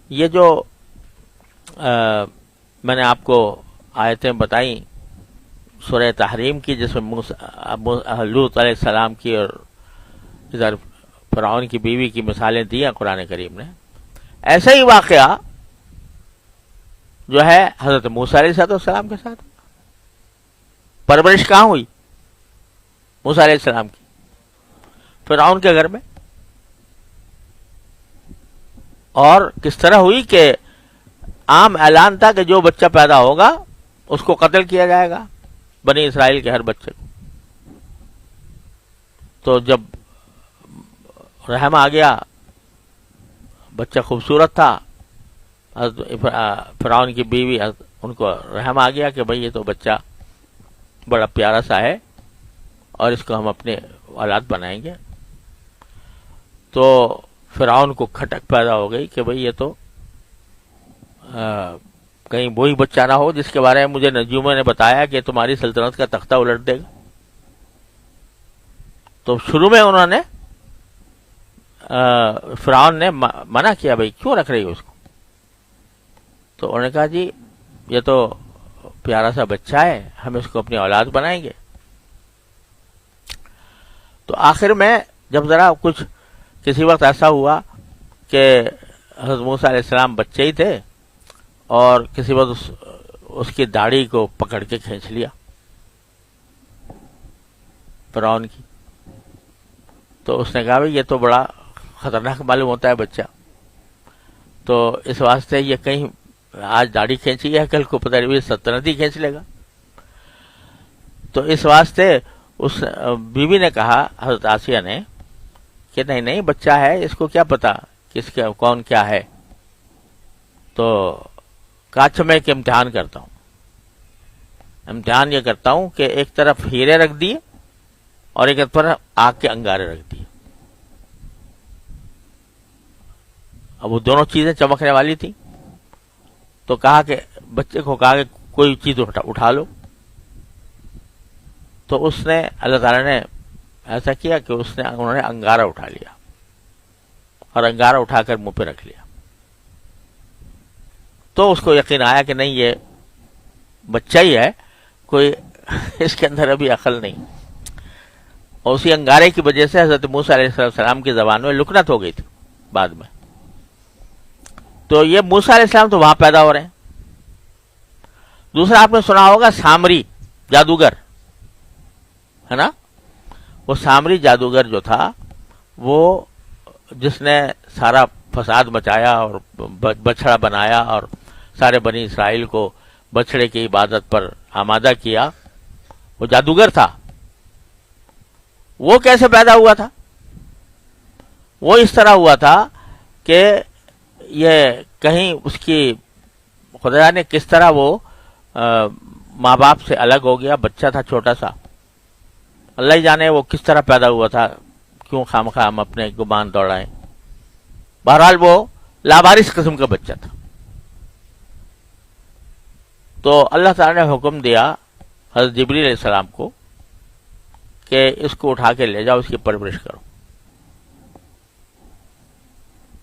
یہ جو میں نے آپ کو آیتیں بتائیں سورہ تحریم کی، جس میں لوط علیہ السلام کی اور ادھر فرعون کی بیوی کی مثالیں دی ہیں قرآن کریم نے، ایسا ہی واقعہ جو ہے حضرت موسیٰ علیہ السلام کے ساتھ. پرورش کہاں ہوئی موسیٰ علیہ السلام کی؟ فرعون کے گھر میں. اور کس طرح ہوئی کہ عام اعلان تھا کہ جو بچہ پیدا ہوگا اس کو قتل کیا جائے گا، بنی اسرائیل کے ہر بچے کو. تو جب رحم آ گیا، بچہ خوبصورت تھا، فرعون کی بیوی ان کو رحم آ گیا کہ بھئی یہ تو بچہ بڑا پیارا سا ہے اور اس کو ہم اپنے اولاد بنائیں گے. تو فرعون کو کھٹک پیدا ہو گئی کہ بھئی یہ تو کہیں وہی بچہ نہ ہو جس کے بارے میں مجھے نجوموں نے بتایا کہ تمہاری سلطنت کا تختہ الٹ دے گا. تو شروع میں انہوں نے فرعون نے منع کیا، بھئی کیوں رکھ رہی ہو اس کو؟ تو انہوں نے کہا جی یہ تو پیارا سا بچہ ہے، ہم اس کو اپنی اولاد بنائیں گے. تو آخر میں جب ذرا کچھ کسی وقت ایسا ہوا کہ حضرت موسیٰ علیہ السلام بچے ہی تھے اور کسی وقت اس کی داڑھی کو پکڑ کے کھینچ لیا فرعون کی. تو اس نے کہا بھئی یہ تو بڑا خطرناک معلوم ہوتا ہے بچہ، تو اس واسطے یہ کہیں آج داڑھی کھینچی ہے کل کو پتہ نہیں سلطنت ہی کھینچ لے گا. تو اس واسطے اس بیوی نے کہا حضرت آسیہ نے کہ نہیں نہیں بچہ ہے، اس کو کیا پتا کس کا کون کیا ہے. تو کاچ میں ایک امتحان کرتا ہوں، امتحان یہ کرتا ہوں کہ ایک طرف ہیرے رکھ دیے اور ایک طرف آگ کے انگارے رکھ دیے. اب وہ دونوں چیزیں چمکنے والی تھیں. تو کہا کہ بچے کو کہا کہ کوئی چیز اٹھا لو. تو اس نے اللہ تعالیٰ نے ایسا کیا کہ انہوں نے انگارہ اٹھا لیا اور انگارہ اٹھا کر منہ پہ رکھ لیا. تو اس کو یقین آیا کہ نہیں یہ بچہ ہی ہے، کوئی اس کے اندر ابھی عقل نہیں. اور اسی انگارے کی وجہ سے حضرت موسیٰ علیہ السلام کی زبان میں لکنت ہو گئی تھی بعد میں. تو یہ موسیٰ علیہ السلام تو وہاں پیدا ہو رہے ہیں. دوسرا آپ نے سنا ہوگا سامری جادوگر ہے نا. وہ سامری جادوگر جو تھا، وہ جس نے سارا فساد مچایا اور بچڑا بنایا اور سارے بنی اسرائیل کو بچڑے کی عبادت پر آمادہ کیا، وہ جادوگر تھا. وہ کیسے پیدا ہوا تھا؟ وہ اس طرح ہوا تھا کہ یہ کہیں اس کی خدا نے کس طرح وہ ماں باپ سے الگ ہو گیا، بچہ تھا چھوٹا سا، اللہ ہی جانے وہ کس طرح پیدا ہوا تھا، کیوں خامخواہ ہم اپنے گمان دوڑائیں. بہرحال وہ لاوارث قسم کا بچہ تھا. تو اللہ تعالیٰ نے حکم دیا حضرت جبریل علیہ السلام کو کہ اس کو اٹھا کے لے جاؤ، اس کی پرورش کرو.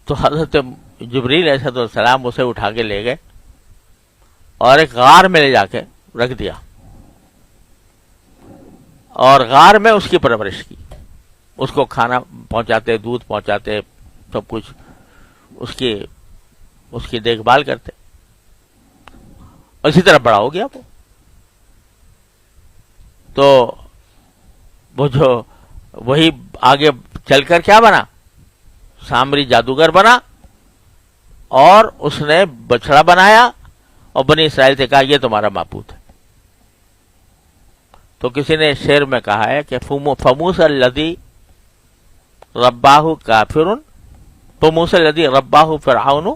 تو حضرت جبریل علیہ السلام اسے اٹھا کے لے گئے اور ایک غار میں لے جا کے رکھ دیا اور غار میں اس کی پرورش کی. اس کو کھانا پہنچاتے، دودھ پہنچاتے، سب کچھ اس کی دیکھ بھال کرتے. اسی طرح بڑا ہو گیا وہ. تو وہ جو وہی آگے چل کر کیا بنا، سامری جادوگر بنا اور اس نے بچڑا بنایا اور بنی اسرائیل سے کہا یہ تمہارا معبود ہے. تو کسی نے شعر میں کہا ہے کہ فموسى الذي رباه كافر، فموسى الذي رباه فرعون،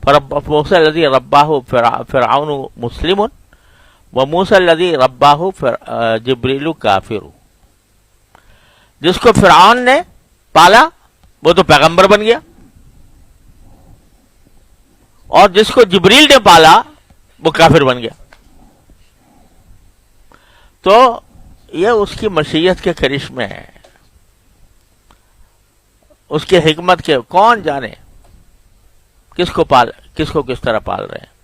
فموسى الذي رباه فرعون مسلم، وموسى الذي رباه جبریل کافر. جس کو فرعون نے پالا وہ تو پیغمبر بن گیا، اور جس کو جبریل نے پالا وہ کافر بن گیا. تو یہ اس کی مشیت کے کرشمے ہیں، اس کی حکمت کے کون جانے کس کو کس طرح پال رہے ہیں.